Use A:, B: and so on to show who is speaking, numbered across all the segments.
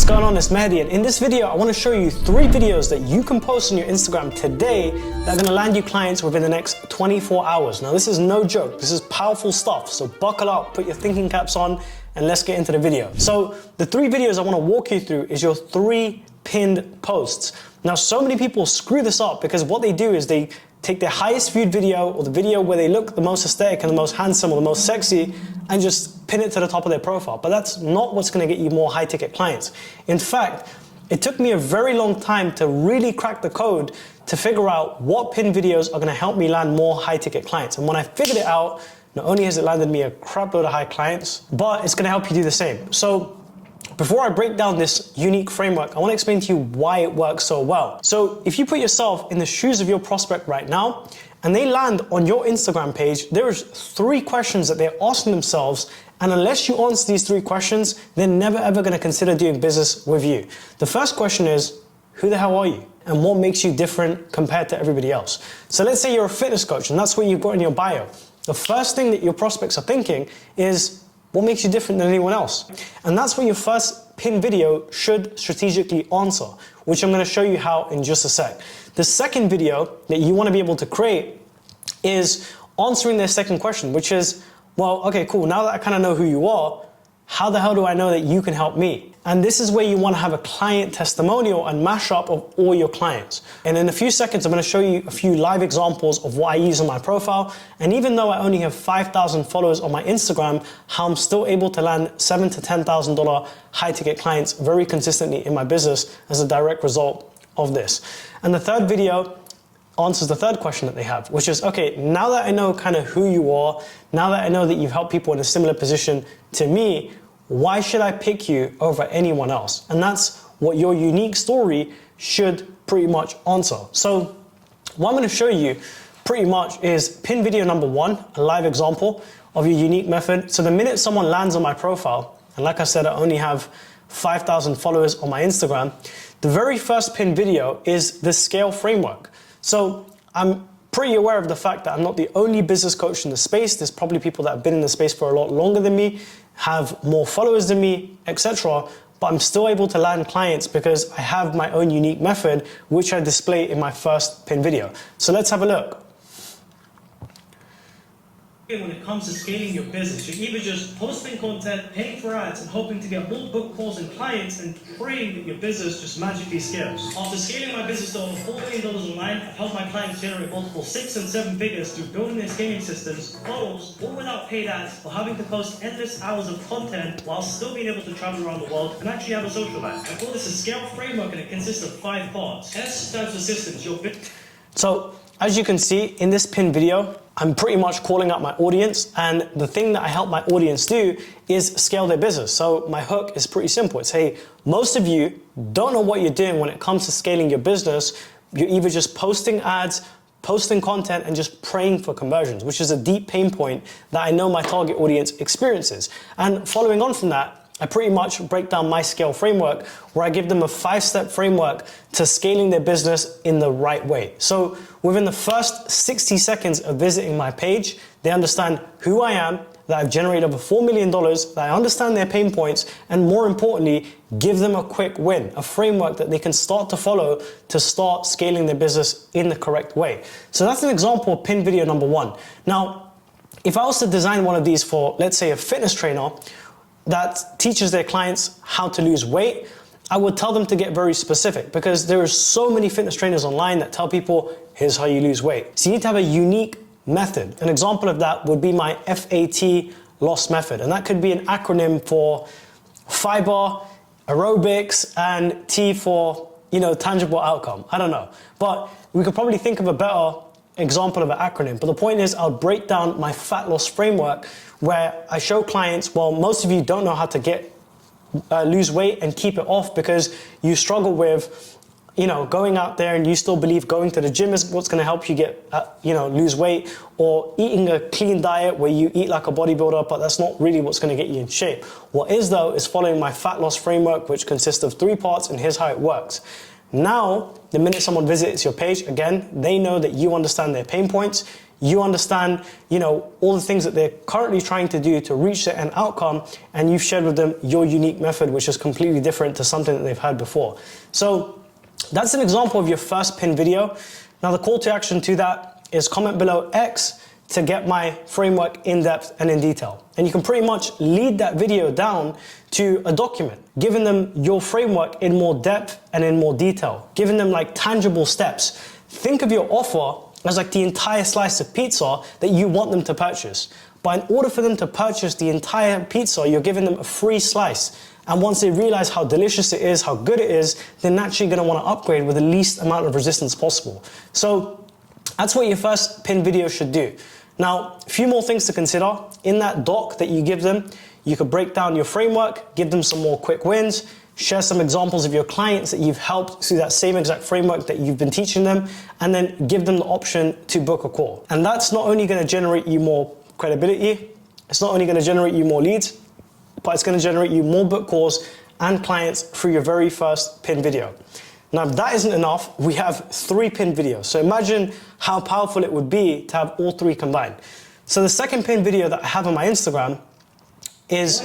A: What's going on, it's Mehdi, and in this video I want to show you 3 videos that you can post on your Instagram today that are going to land you clients within the next 24 hours. Now this is no joke, this is powerful stuff, so buckle up, put your thinking caps on, and let's get into the video. So the 3 videos I want to walk you through is your 3 pinned posts. Now so many people screw this up because what they do is they take their highest viewed video or the video where they look the most aesthetic and the most handsome or the most sexy and just pin it to the top of their profile. But that's not what's going to get you more high ticket clients. In fact, it took me a very long time to really crack the code to figure out what pin videos are going to help me land more high ticket clients. And when I figured it out, not only has it landed me a crap load of high clients, but it's going to help you do the same. So before I break down this unique framework, I want to explain to you why it works so well. So if you put yourself in the shoes of your prospect right now, and they land on your Instagram page, there's 3 questions that they're asking themselves, and unless you answer these 3 questions, they're never ever going to consider doing business with you. The first question is, who the hell are you? And what makes you different compared to everybody else? So let's say you're a fitness coach, and that's what you've got in your bio. The first thing that your prospects are thinking is, what makes you different than anyone else? And that's what your first pin video should strategically answer, which I'm going to show you how in just a sec. The second video that you want to be able to create is answering their second question, which is, well, okay, cool. Now that I kind of know who you are, how the hell do I know that you can help me? And this is where you want to have a client testimonial and mashup of all your clients. And in a few seconds, I'm going to show you a few live examples of what I use on my profile. And even though I only have 5,000 followers on my Instagram, how I'm still able to land $7,000 to $10,000 high ticket clients very consistently in my business as a direct result of this. And the third video answers the third question that they have, which is, okay, now that I know kind of who you are, now that I know that you've helped people in a similar position to me, why should I pick you over anyone else? And that's what your unique story should pretty much answer. So what I'm going to show you pretty much is pin video number 1, a live example of your unique method. So the minute someone lands on my profile, and like I said, I only have 5,000 followers on my Instagram, the very first pin video is the scale framework. So I'm pretty aware of the fact that I'm not the only business coach in the space. There's probably people that have been in the space for a lot longer than me, have more followers than me, etc. But I'm still able to land clients because I have my own unique method, which I display in my first pin video. So let's have a look. When it comes to scaling your business, you're either just posting content, paying for ads, and hoping to get more book calls and clients and praying that your business just magically scales. After scaling my business to over $4 million online, I've helped my clients generate multiple 6 and 7 figures through building their scaling systems, funnels, all without paid ads or having to post endless hours of content while still being able to travel around the world and actually have a social life. I call this a scale framework, and it consists of 5 parts. S stands for systems. So as you can see in this pin video, I'm pretty much calling out my audience, and the thing that I help my audience do is scale their business. So my hook is pretty simple. It's, hey, most of you don't know what you're doing when it comes to scaling your business. You're either just posting ads, posting content, and just praying for conversions, which is a deep pain point that I know my target audience experiences. And following on from that, I pretty much break down my scale framework where I give them a 5-step framework to scaling their business in the right way. So within the first 60 seconds of visiting my page, they understand who I am, that I've generated over $4 million, that I understand their pain points, and more importantly, give them a quick win, a framework that they can start to follow to start scaling their business in the correct way. So that's an example of pin video number 1. Now, if I was to design one of these for, let's say, a fitness trainer that teaches their clients how to lose weight, I would tell them to get very specific because there are so many fitness trainers online that tell people, here's how you lose weight. So you need to have a unique method. An example of that would be my FAT loss method. And that could be an acronym for fiber, aerobics, and T for, tangible outcome. I don't know. But we could probably think of a better example of an acronym. But the point is, I'll break down my fat loss framework where I show clients, well, most of you don't know how to lose weight and keep it off because you struggle with, going out there and you still believe going to the gym is what's going to help you get, lose weight, or eating a clean diet where you eat like a bodybuilder, but that's not really what's going to get you in shape. What is though is following my fat loss framework, which consists of 3 parts, and here's how it works. Now, the minute someone visits your page, again, they know that you understand their pain points, you understand, all the things that they're currently trying to do to reach their end outcome, and you've shared with them your unique method, which is completely different to something that they've had before. So that's an example of your first pinned video. Now the call to action to that is comment below X to get my framework in depth and in detail. And you can pretty much lead that video down to a document, giving them your framework in more depth and in more detail, giving them like tangible steps. Think of your offer as like the entire slice of pizza that you want them to purchase. But in order for them to purchase the entire pizza, you're giving them a free slice. And once they realize how delicious it is, how good it is, they're naturally gonna wanna upgrade with the least amount of resistance possible. So that's what your first pinned video should do. Now, a few more things to consider. In that doc that you give them, you could break down your framework, give them some more quick wins, share some examples of your clients that you've helped through that same exact framework that you've been teaching them, and then give them the option to book a call. And that's not only gonna generate you more credibility, it's not only gonna generate you more leads, but it's gonna generate you more book calls and clients through your very first pinned video. Now, if that isn't enough, we have 3 pinned videos. So imagine how powerful it would be to have all 3 combined. So the second pinned video that I have on my Instagram is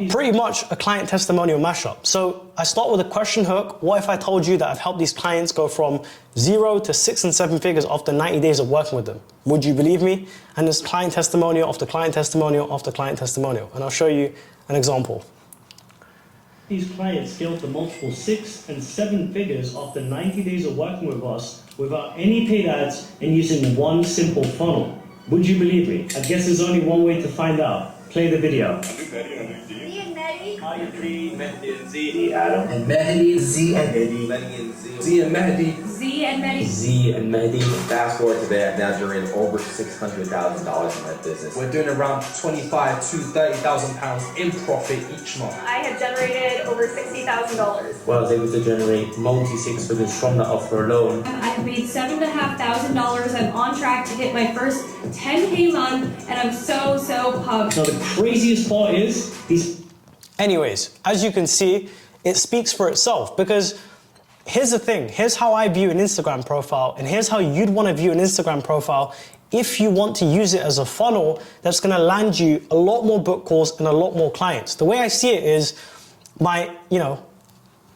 A: pretty much a client testimonial mashup. So I start with a question hook. What if I told you that I've helped these clients go from 0 to 6 and 7 figures after 90 days of working with them? Would you believe me? And there's client testimonial after client testimonial after client testimonial. And I'll show you an example.
B: These clients scaled to multiple 6 and 7 figures after 90 days of working with us without any paid ads and using one simple funnel. Would you believe me? I guess there's only one way to find out. Play the video. Z, Adam. And Mehdi, Z and Mehdi. Z and Mehdi.
C: Z and Mehdi.
B: Z and Mehdi.
D: Fast forward today, I've now generated over $600,000 in my business.
E: We're doing around 25 to 30,000 pounds in profit each month.
C: I have generated over $60,000.
B: Well, I was able to generate multi-6 figures from that offer alone.
C: I've made $7,500. I'm on track to hit my first 10K month, and I'm so pumped.
B: Now the craziest part is these.
A: Anyways, as you can see, it speaks for itself, because here's the thing. Here's how I view an Instagram profile, and here's how you'd want to view an Instagram profile if you want to use it as a funnel that's going to land you a lot more book calls and a lot more clients. The way I see it is my,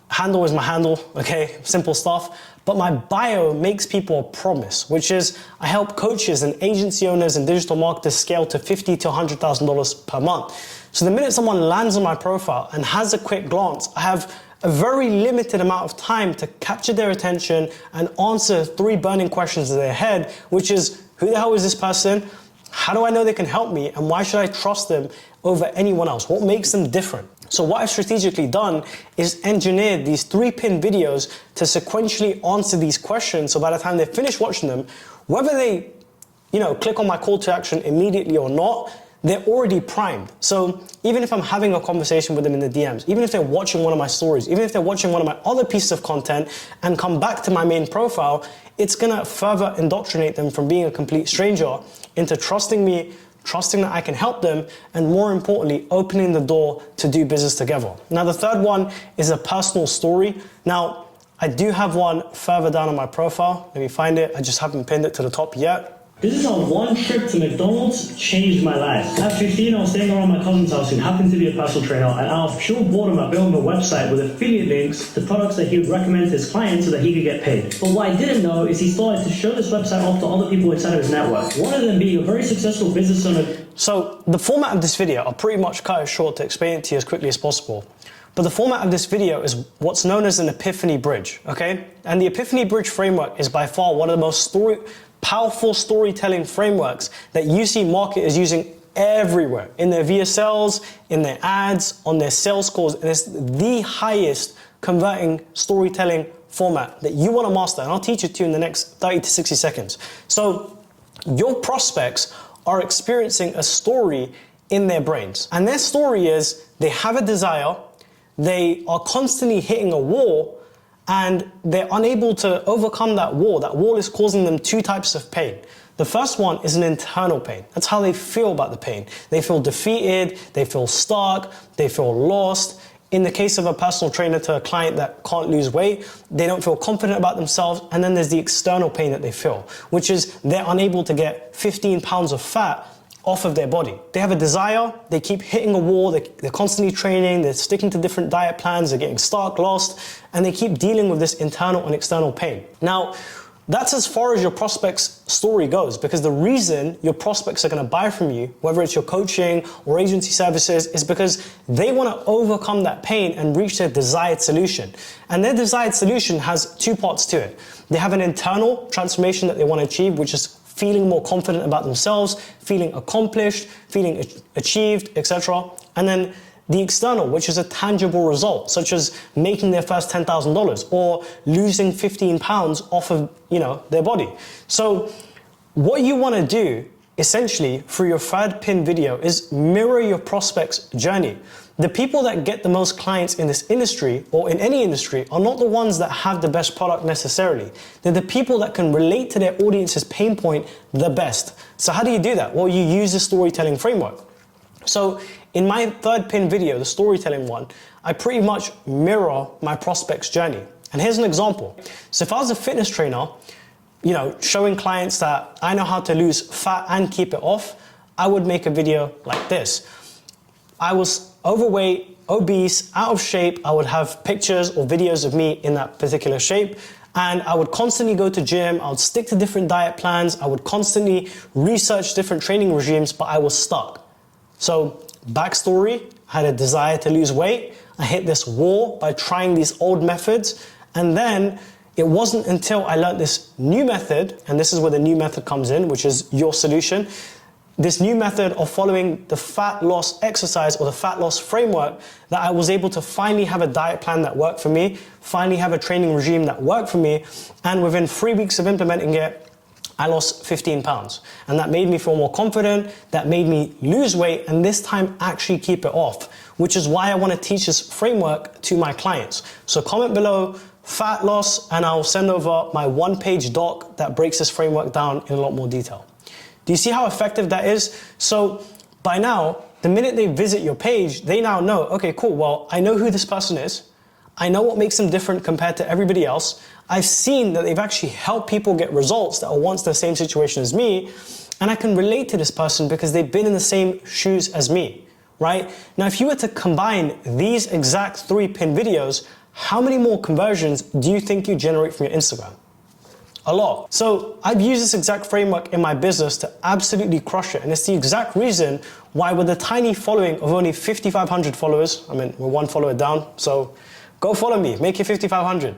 A: handle is my handle, okay? Simple stuff. But my bio makes people a promise, which is I help coaches and agency owners and digital marketers scale to $50,000 to $100,000 per month. So the minute someone lands on my profile and has a quick glance, I have a very limited amount of time to capture their attention and answer 3 burning questions in their head, which is, who the hell is this person? How do I know they can help me? And why should I trust them over anyone else? What makes them different? So what I've strategically done is engineered these 3 pinned videos to sequentially answer these questions. So by the time they finish watching them, whether they, click on my call to action immediately or not, they're already primed. So even if I'm having a conversation with them in the DMs, even if they're watching one of my stories, even if they're watching one of my other pieces of content and come back to my main profile, it's gonna further indoctrinate them from being a complete stranger into trusting me, trusting that I can help them, and more importantly, opening the door to do business together. Now, the third one is a personal story. Now, I do have one further down on my profile. Let me find it. I just haven't pinned it to the top yet.
B: This is how one trip to McDonald's changed my life. At 15, I was staying around my cousin's house who happened to be a personal trainer, and out of pure boredom, I built him a website with affiliate links to products that he would recommend to his clients so that he could get paid. But what I didn't know is he started to show this website off to other people inside of his network. One of them being a very successful business owner.
A: So the format of this video, I'll pretty much cut it short to explain it to you as quickly as possible. But the format of this video is what's known as an epiphany bridge, okay? And the epiphany bridge framework is by far one of the most powerful storytelling frameworks that you see marketers using everywhere, in their VSLs, in their ads, on their sales calls, and it's the highest converting storytelling format that you want to master, and I'll teach it to you in the next 30 to 60 seconds. So your prospects are experiencing a story in their brains, and their story is they have a desire, they are constantly hitting a wall, and they're unable to overcome that wall. That wall is causing them 2 types of pain. The first one is an internal pain. That's how they feel about the pain. They feel defeated, they feel stuck, they feel lost. in the case of a personal trainer to a client that can't lose weight, they don't feel confident about themselves. And then there's the external pain that they feel, which is they're unable to get 15 pounds of fat off of their body. They have a desire, they keep hitting a wall, they're constantly training, they're sticking to different diet plans, they're getting stark lost, and they keep dealing with this internal and external pain. Now, that's as far as your prospect's story goes, because the reason your prospects are gonna buy from you, whether it's your coaching or agency services, is because they wanna overcome that pain and reach their desired solution. And their desired solution has two parts to it. They have an internal transformation that they wanna achieve, which is feeling more confident about themselves, feeling accomplished, feeling achieved, etc. And then the external, which is a tangible result, such as making their first $10,000 or losing 15 pounds off of, their body. So what you want to do essentially through your third pin video is mirror your prospect's journey. The people that get the most clients in this industry or in any industry are not the ones that have the best product necessarily. They're the people that can relate to their audience's pain point the best. So how do you do that? Well, you use the storytelling framework. So in my third pin video, the storytelling one, I pretty much mirror my prospect's journey. And here's an example. So if I was a fitness trainer, showing clients that I know how to lose fat and keep it off, I would make a video like this. I was overweight, obese, out of shape. I would have pictures or videos of me in that particular shape. And I would constantly go to gym. I would stick to different diet plans. I would constantly research different training regimes, but I was stuck. So backstory, I had a desire to lose weight. I hit this wall by trying these old methods. And then it wasn't until I learned this new method, and this is where the new method comes in, which is your solution, this new method of following the fat loss exercise or the fat loss framework, that I was able to finally have a diet plan that worked for me, finally have a training regime that worked for me, and within 3 weeks of implementing it, I lost 15 pounds. And that made me feel more confident, that made me lose weight, and this time actually keep it off, which is why I want to teach this framework to my clients. So comment below fat loss, and I'll send over my one-page doc that breaks this framework down in a lot more detail. Do you see how effective that is? So by now, the minute they visit your page, they now know, okay, cool, well, I know who this person is. I know what makes them different compared to everybody else. I've seen that they've actually helped people get results that are once in the same situation as me, and I can relate to this person because they've been in the same shoes as me, right? Now, if you were to combine these exact 3 pin videos, how many more conversions do you think you generate from your Instagram? A lot. So I've used this exact framework in my business to absolutely crush it. And it's the exact reason why with a tiny following of only 5,500 followers, I mean, we're 1 follower down, so go follow me, make it 5,500.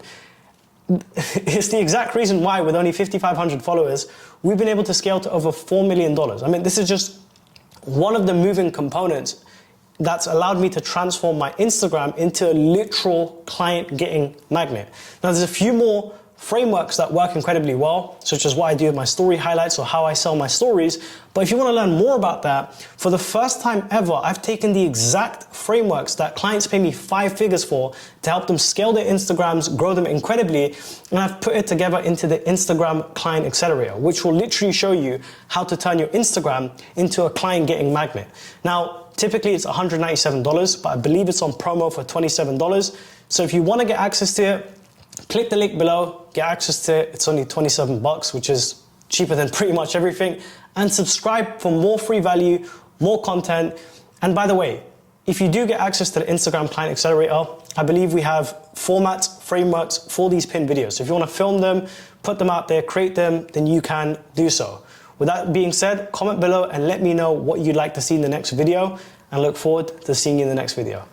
A: It's the exact reason why with only 5,500 followers, we've been able to scale to over $4 million. I mean, this is just one of the moving components that's allowed me to transform my Instagram into a literal client getting magnet. Now there's a few more frameworks that work incredibly well, such as what I do with my story highlights or how I sell my stories. But if you want to learn more about that, for the first time ever, I've taken the exact frameworks that clients pay me 5 figures for to help them scale their Instagrams, grow them incredibly, and I've put it together into the Instagram Client Accelerator, which will literally show you how to turn your Instagram into a client getting magnet. Now, typically it's $197, but I believe it's on promo for $27. So if you want to get access to it, click the link below, get access to it. It's only 27 bucks, which is cheaper than pretty much everything. And subscribe for more free value, more content. And by the way, if you do get access to the Instagram Client Accelerator, I believe we have formats, frameworks for these pinned videos. So if you want to film them, put them out there, create them, then you can do so. With that being said, comment below and let me know what you'd like to see in the next video, and look forward to seeing you in the next video.